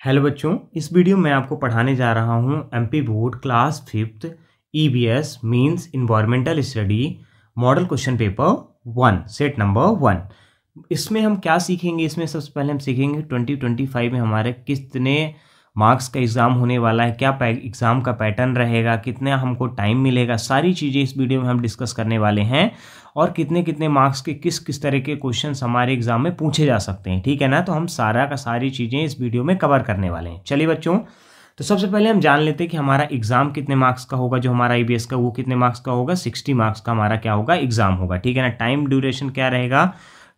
Hello बच्चों, इस video में आपको पढ़ाने जा रहा हूँ MP board class 5th EVS means environmental study model question paper 1 set number 1। इसमें हम क्या सीखेंगे? इसमें सबसे पहले हम सीखेंगे 2025 में हमारे कितने मार्क्स का एग्ज़ाम होने वाला है, क्या एग्ज़ाम का पैटर्न रहेगा, कितना हमको टाइम मिलेगा, सारी चीज़ें इस वीडियो में हम डिस्कस करने वाले हैं। और कितने कितने मार्क्स के किस किस तरह के क्वेश्चंस हमारे एग्जाम में पूछे जा सकते हैं, ठीक है ना। तो हम सारा का सारी चीज़ें इस वीडियो में कवर करने वाले हैं। चलिए बच्चों, तो सबसे पहले हम जान लेते हैं कि हमारा एग्जाम कितने मार्क्स का होगा। जो हमारा ईवीएस का वो कितने मार्क्स का होगा? 60 मार्क्स का हमारा क्या होगा? एग्जाम होगा, ठीक है ना। टाइम ड्यूरेशन क्या रहेगा?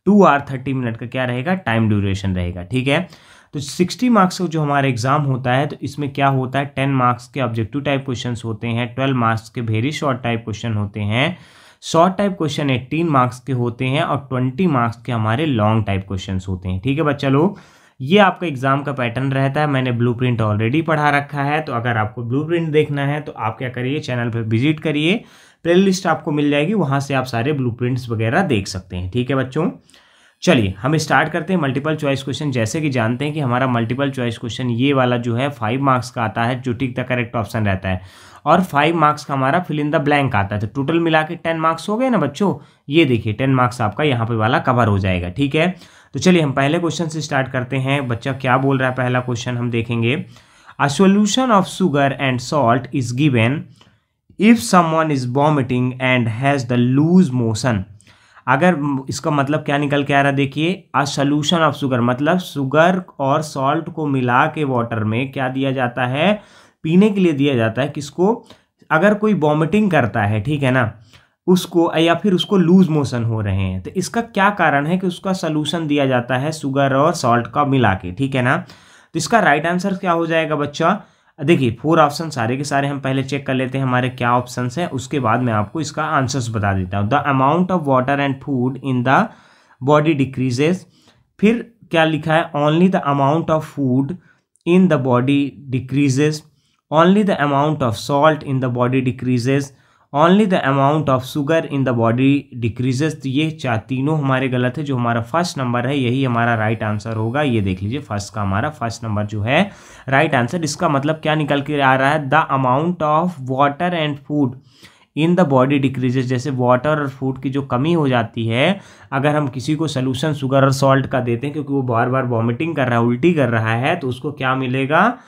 2 आवर 30 मिनट का क्या रहेगा? टाइम ड्यूरेशन रहेगा, ठीक है। तो 60 मार्क्स का जो हमारा एग्जाम होता है, तो इसमें क्या होता है, 10 मार्क्स के ऑब्जेक्टिव टाइप क्वेश्चन होते हैं, 12 मार्क्स के वेरी शॉर्ट टाइप क्वेश्चन होते हैं, शॉर्ट टाइप क्वेश्चन 18 मार्क्स के होते हैं और 20 मार्क्स के हमारे लॉन्ग टाइप क्वेश्चंस होते हैं, ठीक है बच्चा लोग। ये आपका एग्जाम का पैटर्न रहता है। मैंने ब्लूप्रिंट ऑलरेडी पढ़ा रखा है, तो अगर आपको ब्लूप्रिंट देखना है तो आप क्या करिए, चैनल पर विजिट करिए, प्लेलिस्ट आपको मिल जाएगी, वहां से आप सारे ब्लूप्रिंट्स वगैरह देख सकते हैं, ठीक है बच्चों। चलिए हम स्टार्ट करते हैं मल्टीपल चॉइस क्वेश्चन। जैसे कि जानते हैं कि हमारा मल्टीपल चॉइस क्वेश्चन ये वाला जो है 5 मार्क्स का आता है, जो टिक द करेक्ट ऑप्शन रहता है, और 5 मार्क्स का हमारा फिल इन द ब्लैंक आता है। तो टोटल मिला के 10 मार्क्स हो गए ना बच्चों। ये देखिए 10 मार्क्स आपका यहाँ पे वाला कवर हो जाएगा, ठीक है। तो चलिए हम पहले क्वेश्चन से स्टार्ट करते हैं। बच्चा क्या बोल रहा है, पहला क्वेश्चन हम देखेंगे। A solution of sugar and salt is given if someone is vomiting and has the loose motion. अगर इसका मतलब क्या निकल के आ रहा है, देखिए, अ सॉल्यूशन ऑफ शुगर मतलब शुगर और सॉल्ट को मिला के वाटर में क्या दिया जाता है, पीने के लिए दिया जाता है। किसको? अगर कोई वॉमिटिंग करता है, ठीक है ना, उसको, या फिर उसको लूज मोशन हो रहे हैं, तो इसका क्या कारण है कि उसका सॉल्यूशन दिया जाता है शुगर और सॉल्ट का मिला के, ठीक है ना। तो इसका राइट आंसर क्या हो जाएगा बच्चा? देखिए 4 ऑप्शन सारे के सारे हम पहले चेक कर लेते हैं हमारे क्या ऑप्शंस हैं, उसके बाद मैं आपको इसका आंसर्स बता देता हूँ। The amount of water and food in the body decreases. फिर क्या लिखा है? Only the amount of food in the body decreases, only the amount of salt in the body decreases, only the amount of sugar in the body decreases. तो ये तीनों हमारे गलत है। जो हमारा फर्स्ट नंबर है यही हमारा राइट आंसर होगा। ये देख लीजिए, फर्स्ट का हमारा फर्स्ट नंबर जो है राइट आंसर। इसका मतलब क्या निकल के आ रहा है? The amount of water and food in the body decreases. जैसे वाटर और फूड की जो कमी हो जाती है, अगर हम किसी को सोल्यूशन शुगर और सॉल्ट का देते हैं, क्योंकि वो बार बार वॉमिटिंग कर रहा है, उल्टी कर रहा है, तो उसको क्या मिलेगा?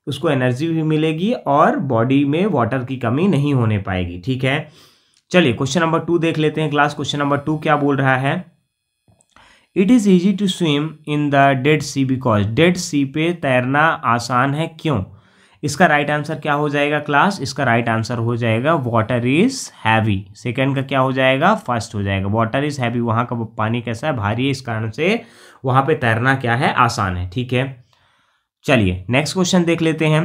उसको एनर्जी भी मिलेगी और बॉडी में वाटर की कमी नहीं होने पाएगी, ठीक है। चलिए क्वेश्चन नंबर 2 देख लेते हैं क्लास। क्वेश्चन नंबर 2 क्या बोल रहा है? It is easy to swim in the Dead Sea because. Dead Sea पे तैरना आसान है, क्यों? इसका राइट आंसर क्या हो जाएगा क्लास? इसका राइट आंसर हो जाएगा वाटर इज हैवी। सेकंड का क्या हो जाएगा? फर्स्ट हो जाएगा। वाटर इज हैवी, वहाँ का पानी कैसा है? भारी है, इस कारण से वहाँ पे तैरना क्या है? आसान है, ठीक है। चलिए नेक्स्ट क्वेश्चन देख लेते हैं।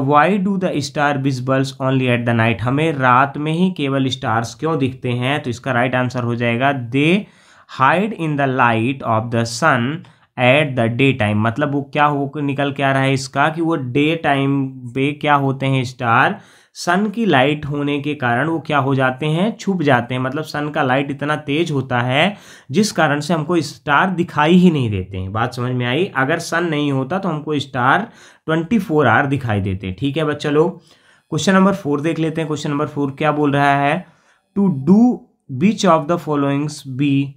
Why do the star visibles only at the night. हमें रात में ही केवल स्टार्स क्यों दिखते हैं? तो इसका राइट आंसर हो जाएगा they hide in the light of the sun at the day time. मतलब वो क्या हो निकल के आ रहा है इसका, कि वो डे टाइम पे क्या होते हैं स्टार, सन की लाइट होने के कारण वो क्या हो जाते हैं? छुप जाते हैं। मतलब सन का लाइट इतना तेज होता है जिस कारण से हमको स्टार दिखाई ही नहीं देते हैं। बात समझ में आई? अगर सन नहीं होता तो हमको स्टार 24 आवर दिखाई देते हैं, ठीक है बच्चा लोग। क्वेश्चन नंबर 4 देख लेते हैं। क्वेश्चन नंबर 4 क्या बोल रहा है? To do which of the followings be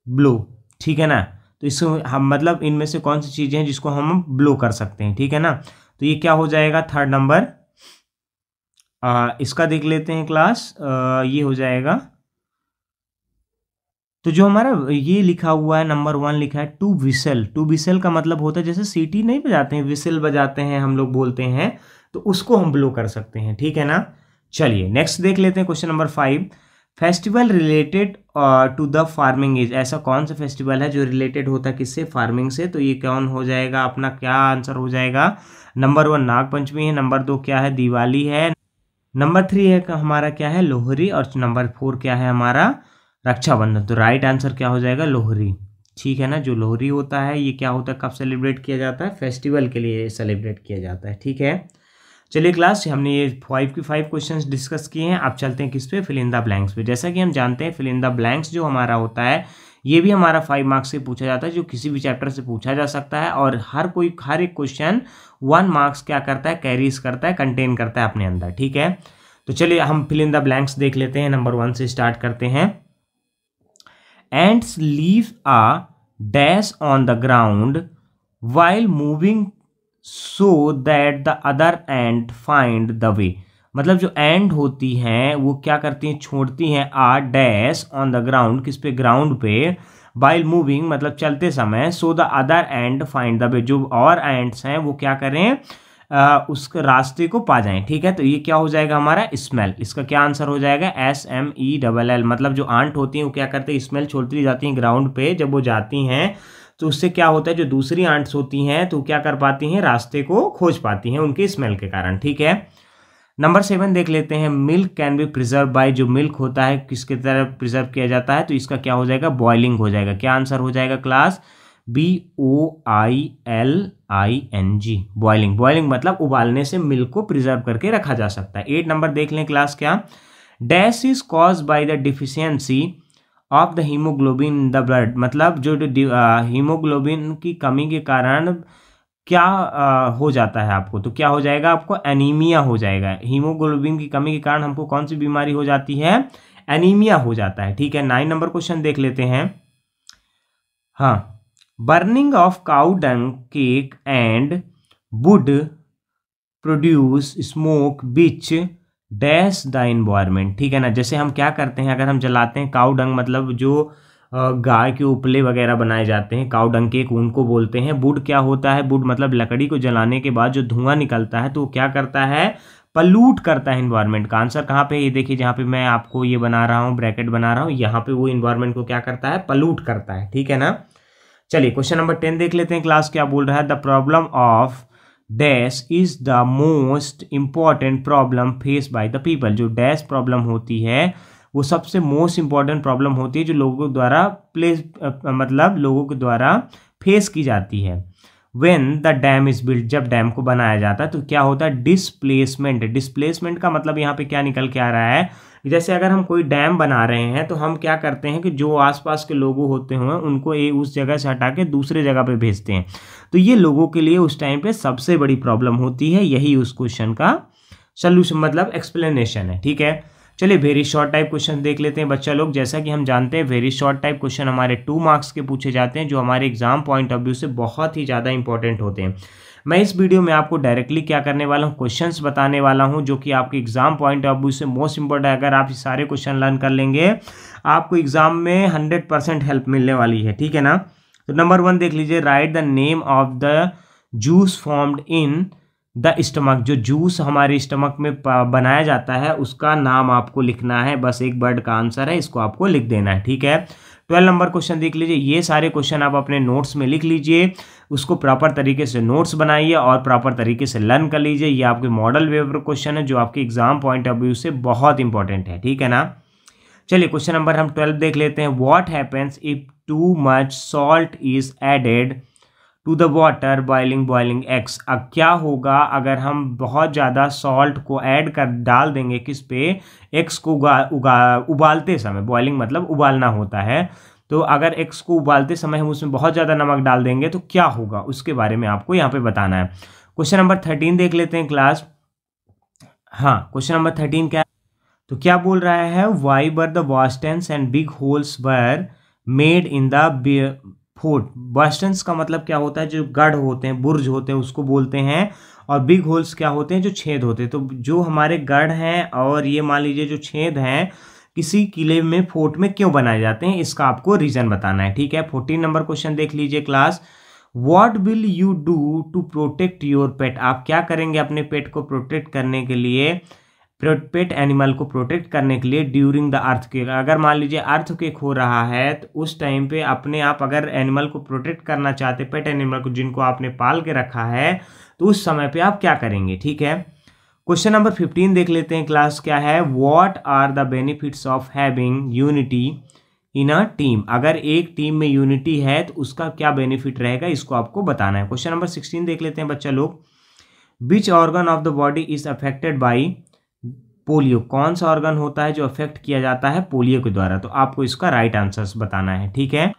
below, ठीक है ना। तो इसको हम मतलब इनमें से कौन सी चीजें हैं जिसको हम ब्लो कर सकते हैं, ठीक है ना। तो ये क्या हो जाएगा? Third number. इसका देख लेते हैं क्लास। ये हो जाएगा, तो जो हमारा ये लिखा हुआ है नंबर 1 लिखा है टू विसल। टू विसल का मतलब होता है जैसे सीटी नहीं बजाते हैं, विसल बजाते हैं हम लोग बोलते हैं, तो उसको हम ब्लो कर सकते हैं, ठीक है ना। चलिए नेक्स्ट देख लेते हैं question number 5। Festival related to the farming is. ऐसा कौन सा फेस्टिवल है जो रिलेटेड होता है किससे? फार्मिंग से। तो ये कौन हो जाएगा? अपना क्या आंसर हो जाएगा? नंबर 1 नाग पंचमी है, नंबर 2 क्या है? दिवाली है, नंबर 3 है हमारा क्या है? लोहरी, और नंबर 4 क्या है हमारा? रक्षाबंधन। तो राइट आंसर क्या हो जाएगा? लोहरी, ठीक है ना। जो लोहरी होता है ये क्या होता है, कब सेलिब्रेट किया जाता है? फेस्टिवल के लिए सेलिब्रेट किया जाता है, ठीक है। चलिए क्लास, हमने ये 5 की 5 क्वेश्चंस डिस्कस किए हैं। अब चलते हैं किस पे? फिल इन द ब्लैंक्स पे। जैसा कि हम जानते हैं फिल इन द ब्लैंक्स जो हमारा होता है ये भी हमारा 5 मार्क्स से पूछा जाता है, जो किसी भी चैप्टर से पूछा जा सकता है, और हर एक क्वेश्चन 1 मार्क्स क्या करता है, कैरीज करता है, कंटेन करता है अपने अंदर। ठीक है, तो चलिए हम फिल इन द ब्लैंक्स देख लेते हैं। नंबर 1 से स्टार्ट करते हैं। Ends leave a dash on the ground while moving so that the other ant find the way। मतलब जो एंड होती हैं वो क्या करती हैं, छोड़ती हैं आ डैश ऑन द ग्राउंड, किस पे, ग्राउंड पे, while moving मतलब चलते समय, so the other ant find the way, जो और एंट्स हैं वो क्या करें, उस रास्ते को पा जाएं। ठीक है, तो ये क्या हो जाएगा हमारा, स्मेल। इसका क्या आंसर हो जाएगा, SMELL। मतलब जो आंट होती हैं वो क्या करते हैं, स्मेल छोड़ती जाती हैं ग्राउंड पे। जब वो जाती हैं तो उससे क्या होता है, जो दूसरी आंट्स होती हैं तो क्या कर पाती हैं, रास्ते को खोज पाती हैं उनके स्मेल के कारण। ठीक है, नंबर 7 देख लेते हैं। Milk can be preserve by, जो मिल्क होता है किसके तरह प्रिजर्व किया जाता है, तो इसका क्या हो जाएगा, बॉइलिंग हो जाएगा। क्या आंसर हो जाएगा क्लास, BOILING, बॉइलिंग। बॉइलिंग मतलब उबालने से मिल्क को प्रिजर्व करके रखा जा सकता है। 8 नंबर देख लें क्लास, क्या, dash is cause by the deficiency of the haemoglobin in the blood. मतलब जो हीमोग्लोबिन की कमी के कारण क्या हो जाता है आपको, तो क्या हो जाएगा, आपको एनीमिया हो जाएगा। हीमोग्लोबिन की कमी के कारण हमको कौन सी बीमारी हो जाती है, एनीमिया हो जाता है। ठीक है, 9 नंबर क्वेश्चन देख लेते हैं। हाँ, burning of cow dung cake and would produce smoke which dash the environment. ठीक है ना, जैसे हम क्या करते हैं, अगर हम जलाते हैं काउ डंग, मतलब जो गाय के उपले वगैरह बनाए जाते हैं, काउ डंग केक उनको बोलते हैं। वुड क्या होता है, वुड मतलब लकड़ी को जलाने के बाद जो धुआं निकलता है तो वो क्या करता है, पल्यूट करता है इन्वायरमेंट का। आंसर कहाँ पे, ये देखिए जहाँ पे मैं आपको ये बना रहा हूँ, ब्रैकेट बना रहा हूँ, यहाँ पे वो इन्वायरमेंट को क्या करता है, पल्यूट करता है। ठीक है ना, चलिए क्वेश्चन नंबर 10 देख लेते हैं क्लास, क्या बोल रहा है, the problem of dash is the most important problem face by the people. जो डैश प्रॉब्लम होती है वो सबसे मोस्ट इंपॉर्टेंट प्रॉब्लम होती है जो लोगों द्वारा मतलब लोगों के द्वारा फेस की जाती है। When the dam is build, जब डैम को बनाया जाता है तो क्या होता है, डिस्प्लेसमेंट। डिस्प्लेसमेंट का मतलब यहाँ पे क्या निकल के आ रहा है, जैसे अगर हम कोई डैम बना रहे हैं तो हम क्या करते हैं कि जो आसपास के लोग होते हैं उनको उस जगह से हटा के दूसरे जगह पे भेजते हैं। तो ये लोगों के लिए उस टाइम पे सबसे बड़ी प्रॉब्लम होती है। यही उस क्वेश्चन का सॉल्यूशन मतलब एक्सप्लेनेशन है। ठीक है, चलिए वेरी शॉर्ट टाइप क्वेश्चन देख लेते हैं बच्चा लोग। जैसा कि हम जानते हैं वेरी शॉर्ट टाइप क्वेश्चन हमारे 2 मार्क्स के पूछे जाते हैं, जो हमारे एग्जाम पॉइंट ऑफ व्यू से बहुत ही ज़्यादा इंपॉर्टेंट होते हैं। मैं इस वीडियो में आपको डायरेक्टली क्या करने वाला हूँ, क्वेश्चंस बताने वाला हूँ जो कि आपके एग्जाम पॉइंट ऑफ व्यू से मोस्ट इंपॉर्टेंट है। अगर आप ये सारे क्वेश्चन लर्न कर लेंगे आपको एग्जाम में 100% हेल्प मिलने वाली है। ठीक है ना, तो नंबर 1 देख लीजिए, right the name of the juice formed in the stomach. जो जूस हमारे स्टमक में बनाया जाता है उसका नाम आपको लिखना है। बस एक वर्ड का आंसर है, इसको आपको लिख देना है। ठीक है, 12 नंबर क्वेश्चन देख लीजिए। ये सारे क्वेश्चन आप अपने नोट्स में लिख लीजिए, उसको प्रॉपर तरीके से नोट्स बनाइए और प्रॉपर तरीके से लर्न कर लीजिए। ये आपके मॉडल पेपर क्वेश्चन है जो आपके एग्जाम पॉइंट ऑफ व्यू से बहुत इंपॉर्टेंट है। ठीक है ना, चलिए क्वेश्चन नंबर हम 12 देख लेते हैं। What happens if too much salt is added to the water boiling eggs. अब क्या होगा अगर हम बहुत ज़्यादा सॉल्ट को ऐड कर डाल देंगे किस पे, एग्स को उबालते समय। बॉइलिंग मतलब उबालना होता है, तो अगर एग्स को उबालते समय हम उसमें बहुत ज़्यादा नमक डाल देंगे तो क्या होगा, उसके बारे में आपको यहाँ पे बताना है। क्वेश्चन नंबर 13 देख लेते हैं क्लास। हाँ, क्वेश्चन नंबर 13 क्या, तो क्या बोल रहा है, why were the bastions and big holes were made in the fort. Bastions का मतलब क्या होता है, जो गढ़ होते हैं, बुर्ज होते हैं उसको बोलते हैं, और बिग होल्स क्या होते हैं, जो छेद होते हैं। तो जो हमारे गढ़ हैं और ये मान लीजिए जो छेद हैं किसी किले में, फोर्ट में क्यों बनाए जाते हैं, इसका आपको रीजन बताना है। ठीक है, 14 नंबर क्वेश्चन देख लीजिए class. What will you do to protect your pet. आप क्या करेंगे अपने पेट को प्रोटेक्ट करने के लिए, पेट एनिमल को प्रोटेक्ट करने के लिए ड्यूरिंग द अर्थक्वेक। अगर मान लीजिए अर्थक्वेक हो रहा है तो उस टाइम पे अपने आप अगर एनिमल को प्रोटेक्ट करना चाहते, पेट एनिमल को जिनको आपने पाल के रखा है, तो उस समय पे आप क्या करेंगे। ठीक है, क्वेश्चन नंबर 15 देख लेते हैं क्लास, क्या है, what are the benefits of having unity in a team. अगर एक टीम में यूनिटी है तो उसका क्या बेनिफिट रहेगा, इसको आपको बताना है। क्वेश्चन नंबर 16 देख लेते हैं बच्चा लोग। Which organ of the body is affected by polio. कौन सा ऑर्गन होता है जो अफेक्ट किया जाता है पोलियो के द्वारा? तो आपको इसका राइट आंसर बताना है, ठीक है।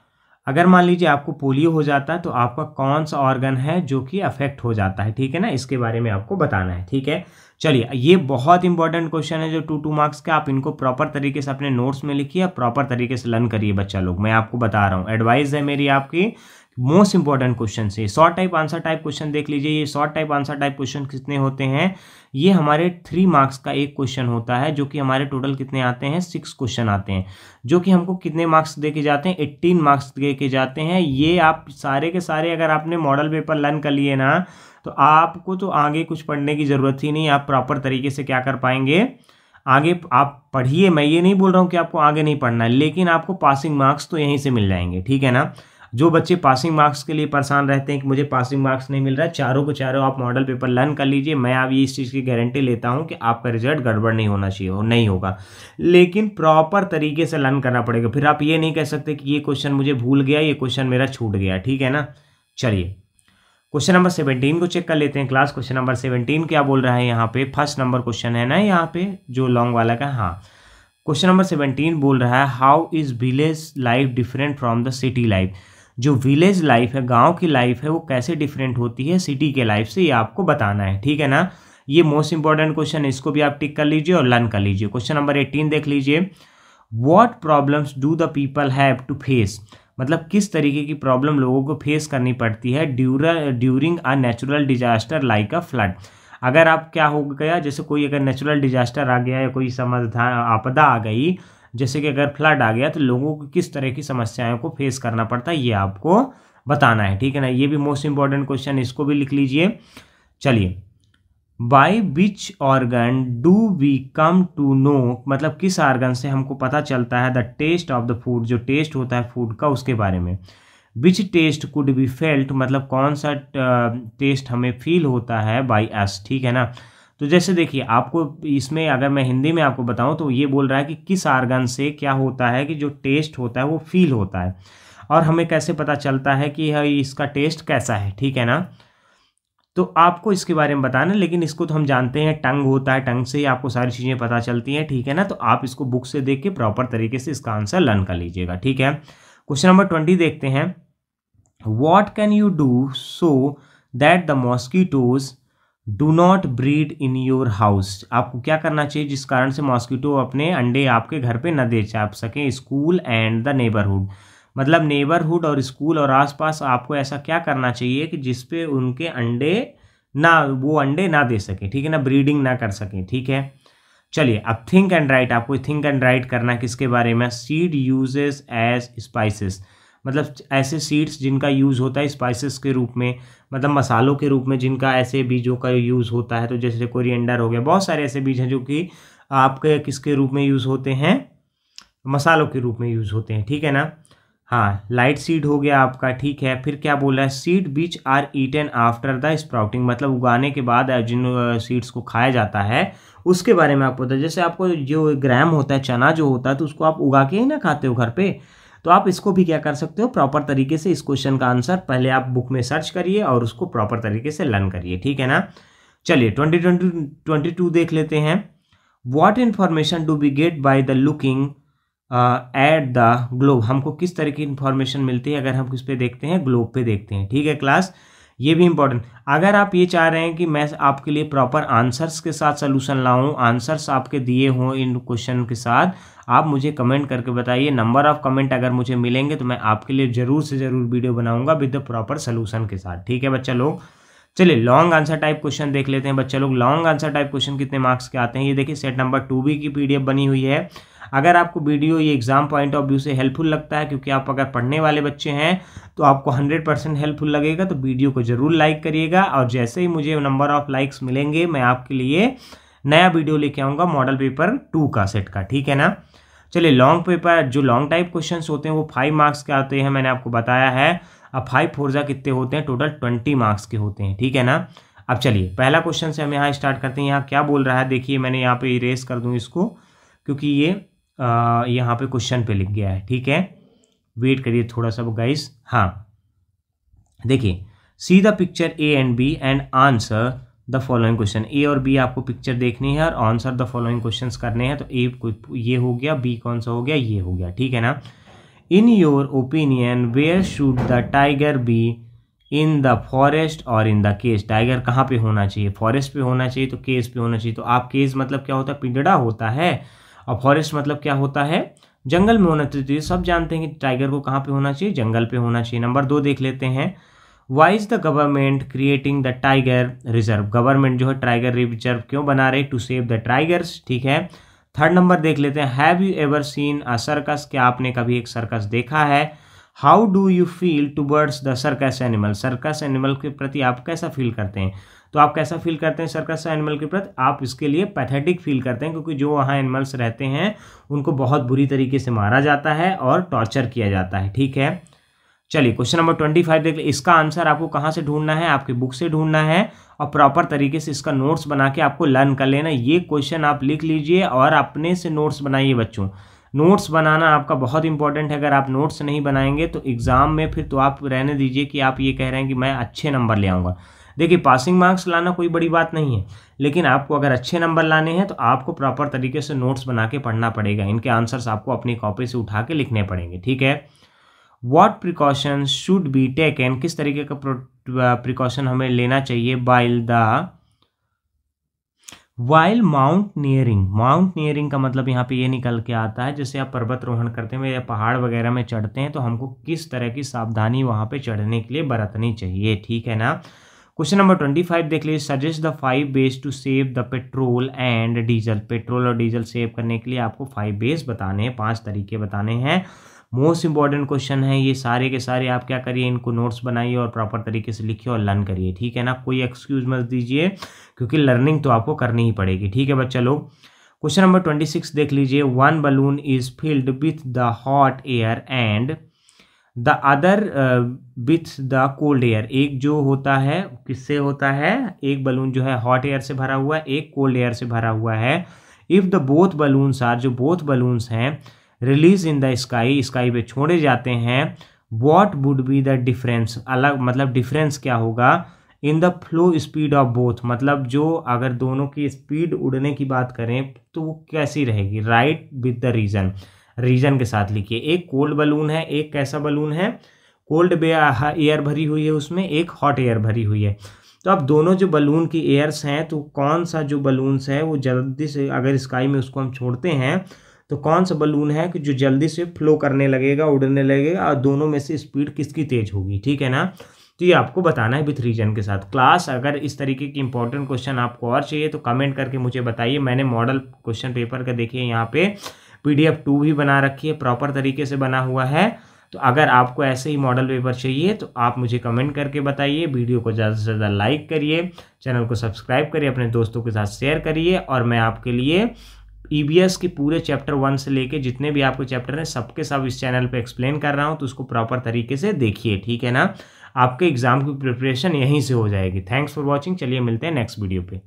अगर मान लीजिए आपको पोलियो हो जाता है तो आपका कौन सा ऑर्गन है जो कि अफेक्ट हो जाता है, ठीक है ना, इसके बारे में आपको बताना है, ठीक है। चलिए, ये बहुत इंपॉर्टेंट क्वेश्चन है जो 2 मार्क्स के, आप इनको प्रॉपर तरीके से अपने नोट्स में लिखिए, प्रॉपर तरीके से लर्न करिए बच्चा लोग। मैं आपको बता रहा हूँ, एडवाइस है मेरी आपकी, मोस्ट इंपॉर्टेंट क्वेश्चन से। Short type answer type question देख लीजिए। ये short type answer type question कितने होते हैं? ये हमारे 3 मार्क्स का एक क्वेश्चन होता है, जो कि हमारे टोटल कितने आते हैं? 6 क्वेश्चन आते हैं, जो कि हमको कितने मार्क्स दे के जाते हैं? 18 मार्क्स दे के जाते हैं। ये आप सारे के सारे अगर आपने मॉडल पेपर लर्न कर लिए ना, तो आपको तो आगे कुछ पढ़ने की ज़रूरत ही नहीं। आप प्रॉपर तरीके से क्या कर पाएंगे आगे? आप पढ़िए, मैं ये नहीं बोल रहा हूँ कि आपको आगे नहीं पढ़ना है, लेकिन आपको पासिंग मार्क्स तो यहीं से मिल जाएंगे, ठीक है ना। जो बच्चे पासिंग मार्क्स के लिए परेशान रहते हैं कि मुझे पासिंग मार्क्स नहीं मिल रहा है, चारों को चारों आप मॉडल पेपर लर्न कर लीजिए। मैं अब इस चीज़ की गारंटी लेता हूं कि आपका रिजल्ट गड़बड़ नहीं होना चाहिए, नहीं होगा, लेकिन प्रॉपर तरीके से लर्न करना पड़ेगा। फिर आप ये नहीं कह सकते कि ये क्वेश्चन मुझे भूल गया, ये क्वेश्चन मेरा छूट गया, ठीक है ना। चलिए, क्वेश्चन नंबर 17 को चेक कर लेते हैं क्लास। क्वेश्चन नंबर 17 क्या बोल रहा है यहाँ पे? फर्स्ट नंबर क्वेश्चन है ना यहाँ पे, जो लॉन्ग वाला का। हाँ, क्वेश्चन नंबर 17 बोल रहा है, how is village life different from the city life? जो विलेज लाइफ है, गांव की लाइफ है, वो कैसे डिफरेंट होती है सिटी के लाइफ से, ये आपको बताना है, ठीक है ना। ये मोस्ट इंपॉर्टेंट क्वेश्चन है, इसको भी आप टिक कर लीजिए और लर्न कर लीजिए। क्वेश्चन नंबर 18 देख लीजिए, what problems do the people have to face? मतलब किस तरीके की प्रॉब्लम लोगों को फेस करनी पड़ती है during a natural disaster like a flood? अगर आप क्या हो गया, जैसे कोई अगर नेचुरल डिजास्टर आ गया या कोई आपदा आ गई, जैसे कि अगर फ्लड आ गया, तो लोगों को किस तरह की समस्याओं को फेस करना पड़ता है, ये आपको बताना है, ठीक है ना। ये भी मोस्ट इंपॉर्टेंट क्वेश्चन, इसको भी लिख लीजिए। चलिए, by which organ do we come to know? मतलब किस ऑर्गन से हमको पता चलता है the taste of the food, जो टेस्ट होता है फूड का, उसके बारे में। Which taste could be felt, मतलब कौन सा टेस्ट हमें फील होता है बाय अस, ठीक है ना। तो जैसे देखिए, आपको इसमें अगर मैं हिंदी में आपको बताऊं तो ये बोल रहा है कि किस ऑर्गन से क्या होता है कि जो टेस्ट होता है वो फील होता है, और हमें कैसे पता चलता है कि इसका टेस्ट कैसा है, ठीक है ना। तो आपको इसके बारे में बताना, लेकिन इसको तो हम जानते हैं, टंग होता है, टंग से ही आपको सारी चीज़ें पता चलती हैं, ठीक है ना। तो आप इसको बुक से देख के प्रॉपर तरीके से इसका आंसर लर्न कर लीजिएगा, ठीक है। क्वेश्चन नंबर 20 देखते हैं, what can you do so that the mosquitoes do not breed in your house? आपको क्या करना चाहिए जिस कारण से मॉस्किटो अपने अंडे आपके घर पे न दे चाप सके? स्कूल एंड द नेबरहुड, मतलब नेबरहुड और स्कूल और आसपास आपको ऐसा क्या करना चाहिए कि जिसपे उनके अंडे ना, वो अंडे ना दे सके, ठीक है ना, ब्रीडिंग ना कर सके, ठीक है। चलिए, अब थिंक एंड राइट, आपको थिंक एंड राइट करना किसके बारे में? सीड यूजेस एज स्पाइसेस, मतलब ऐसे सीड्स जिनका यूज़ होता है स्पाइसेस के रूप में, मतलब मसालों के रूप में, जिनका ऐसे बीजों का यूज़ होता है। तो जैसे कोरिएंडर हो गया, बहुत सारे ऐसे बीज हैं जो कि आपके किसके रूप में यूज़ होते हैं? मसालों के रूप में यूज़ होते हैं, ठीक है ना। हाँ, लाइट सीड हो गया आपका, ठीक है। फिर क्या बोला है? Seed which are eaten after the sprouting, मतलब उगाने के बाद जिन सीड्स को खाया जाता है उसके बारे में आपको पता है। जैसे आपको जो ग्राम होता है, चना जो होता है, तो उसको आप उगा के ही ना खाते हो घर पे, तो आप इसको भी क्या कर सकते हो प्रॉपर तरीके से। इस क्वेश्चन का आंसर पहले आप बुक में सर्च करिए और उसको प्रॉपर तरीके से लर्न करिए, ठीक है ना। चलिए, 22 देख लेते हैं, what information do we get by the looking at the globe? हमको किस तरह की इंफॉर्मेशन मिलती है अगर हम किस पे देखते हैं? ग्लोब पे देखते हैं, ठीक है क्लास। ये भी इंपॉर्टेंट, अगर आप ये चाह रहे हैं कि मैं आपके लिए प्रॉपर आंसर्स के साथ सोल्यूशन लाऊं, आंसर्स आपके दिए हों इन क्वेश्चन के साथ, आप मुझे कमेंट करके बताइए। नंबर ऑफ कमेंट अगर मुझे मिलेंगे तो मैं आपके लिए ज़रूर से ज़रूर वीडियो बनाऊंगा विद द प्रॉपर सोल्यूशन के साथ, ठीक है बच्चा लोग। चलिए, लॉन्ग आंसर टाइप क्वेश्चन देख लेते हैं बच्चा लोग। लॉन्ग आंसर टाइप क्वेश्चन कितने मार्क्स के आते हैं? ये देखिए, सेट नंबर 2B की PDF बनी हुई है। अगर आपको वीडियो ये एग्जाम पॉइंट ऑफ व्यू से हेल्पफुल लगता है, क्योंकि आप अगर पढ़ने वाले बच्चे हैं तो आपको 100% हेल्पफुल लगेगा, तो वीडियो को जरूर लाइक करिएगा। और जैसे ही मुझे नंबर ऑफ लाइक्स मिलेंगे, मैं आपके लिए नया वीडियो लेके आऊँगा मॉडल पेपर 2 का सेट का, ठीक है ना। चलिए, लॉन्ग पेपर जो लॉन्ग टाइप क्वेश्चन होते हैं वो 5 मार्क्स के आते हैं, मैंने आपको बताया है। अब 5 4 कितने होते हैं? टोटल 20 मार्क्स के होते हैं, ठीक है ना। अब चलिए, पहला क्वेश्चन से हम यहाँ स्टार्ट करते हैं। यहाँ क्या बोल रहा है देखिए, मैंने यहाँ पे इरेज कर दूँ इसको, क्योंकि ये यहाँ पे क्वेश्चन पे लिख गया है, ठीक है। वेट करिए थोड़ा सा गाइस। हाँ, देखिए, see the picture A and B and answer the following question. A और बी आपको पिक्चर देखनी है और आंसर द फॉलोइंग क्वेश्चंस करने हैं। तो ए ये हो गया, बी कौन सा हो गया, ये हो गया, ठीक है ना। In your opinion where should the tiger be, in the forest और इन द केज। टाइगर कहाँ पे होना चाहिए, फॉरेस्ट पे होना चाहिए तो केज पे होना चाहिए। तो आप केज मतलब क्या होता है, पिंजड़ा होता है, और फॉरेस्ट मतलब क्या होता है, जंगल में होना चाहिए। सब जानते हैं कि टाइगर को कहाँ पे होना चाहिए, जंगल पे होना चाहिए। नंबर 2 देख लेते हैं। Why is the government creating the tiger reserve. Government जो है टाइगर रिजर्व क्यों बना रहे, टू सेव द टाइगर्स, ठीक है। थर्ड नंबर देख लेते हैं। Have you ever seen a circus. क्या आपने कभी एक सर्कस देखा है। How do you feel towards the circus animal. Circus animal के प्रति आप कैसा फील करते हैं। तो आप कैसा फील करते हैं सर्कस एनिमल के प्रति, आप इसके लिए पैथेटिक फील करते हैं, क्योंकि जो वहाँ एनिमल्स रहते हैं उनको बहुत बुरी तरीके से मारा जाता है और टॉर्चर किया जाता है, ठीक है। चलिए क्वेश्चन नंबर 25 देख ले। इसका आंसर आपको कहाँ से ढूंढना है, आपकी बुक से ढूंढना है, और प्रॉपर तरीके से इसका नोट्स बना के आपको लर्न कर लेना। ये क्वेश्चन आप लिख लीजिए और अपने से नोट्स बनाइए बच्चों। नोट्स बनाना आपका बहुत इंपॉर्टेंट है। अगर आप नोट्स नहीं बनाएंगे तो एग्जाम में फिर तो आप रहने दीजिए कि आप ये कह रहे हैं कि मैं अच्छे नंबर ले आऊँगा। देखिए पासिंग मार्क्स लाना कोई बड़ी बात नहीं है, लेकिन आपको अगर अच्छे नंबर लाने हैं तो आपको प्रॉपर तरीके से नोट्स बना के पढ़ना पड़ेगा। इनके आंसर्स आपको अपनी कॉपी से उठा के लिखने पड़ेंगे, ठीक है। What precautions should be taken. किस तरीके का प्रिकॉशन हमें लेना चाहिए वाइल माउंटनियरिंग। माउंटनियरिंग का मतलब यहाँ पे ये निकल के आता है, जैसे आप पर्वतारोहण करते हैं या पहाड़ वगैरह में चढ़ते हैं तो हमको किस तरह की सावधानी वहाँ पे चढ़ने के लिए बरतनी चाहिए, ठीक है ना। क्वेश्चन नंबर 25 देख लीजिए। Suggest the 5 ways to save the petrol and diesel. Petrol और डीजल सेव करने के लिए आपको 5 वेज बताने हैं, 5 तरीके बताने हैं। मोस्ट इंपॉर्टेंट क्वेश्चन है ये सारे के सारे। आप क्या करिए, इनको नोट्स बनाइए और प्रॉपर तरीके से लिखिए और लर्न करिए, ठीक है ना। कोई एक्सक्यूज मत दीजिए, क्योंकि लर्निंग तो आपको करनी ही पड़ेगी, ठीक है बच्चा लोग। क्वेश्चन नंबर 26 देख लीजिए। 1 balloon is filled with the hot air and the other with the cold air. एक जो होता है किससे होता है, एक बलून जो है हॉट एयर से भरा हुआ है, एक कोल्ड एयर से भरा हुआ है। If the both balloons are, जो बोथ बलून्स हैं, release in the sky, sky पे छोड़े जाते हैं, what would be the difference. अलग मतलब डिफरेंस क्या होगा in the flow speed of both. मतलब जो अगर दोनों की स्पीड उड़ने की बात करें तो वो कैसी रहेगी। Write with the reason, reason के साथ लिखिए। एक कोल्ड बलून है, एक कैसा बलून है, कोल्ड एयर भरी हुई है उसमें, एक हॉट एयर भरी हुई है। तो अब दोनों जो बलून की एयर्स हैं, तो कौन सा जो बलून्स है वो जल्दी से, अगर स्काई में उसको हम छोड़ते हैं तो कौन सा बलून है कि जो जल्दी से फ्लो करने लगेगा, उड़ने लगेगा, और दोनों में से स्पीड किसकी तेज होगी, ठीक है ना। तो ये आपको बताना है विथ रीजन के साथ। क्लास अगर इस तरीके की इंपॉर्टेंट क्वेश्चन आपको और चाहिए तो कमेंट करके मुझे बताइए। मैंने मॉडल क्वेश्चन पेपर का देखिए यहाँ पे PDF 2 भी बना रखी है, प्रॉपर तरीके से बना हुआ है। तो अगर आपको ऐसे ही मॉडल पेपर चाहिए तो आप मुझे कमेंट करके बताइए। वीडियो को ज़्यादा से ज़्यादा लाइक करिए, चैनल को सब्सक्राइब करिए, अपने दोस्तों के साथ शेयर करिए। और मैं आपके लिए EBS के पूरे चैप्टर 1 से लेके जितने भी आपको चैप्टर हैं सबके सब इस चैनल पे एक्सप्लेन कर रहा हूँ, तो उसको प्रॉपर तरीके से देखिए, ठीक है ना। आपके एग्जाम की प्रिपरेशन यहीं से हो जाएगी। Thanks for watching. चलिए मिलते हैं नेक्स्ट वीडियो पे।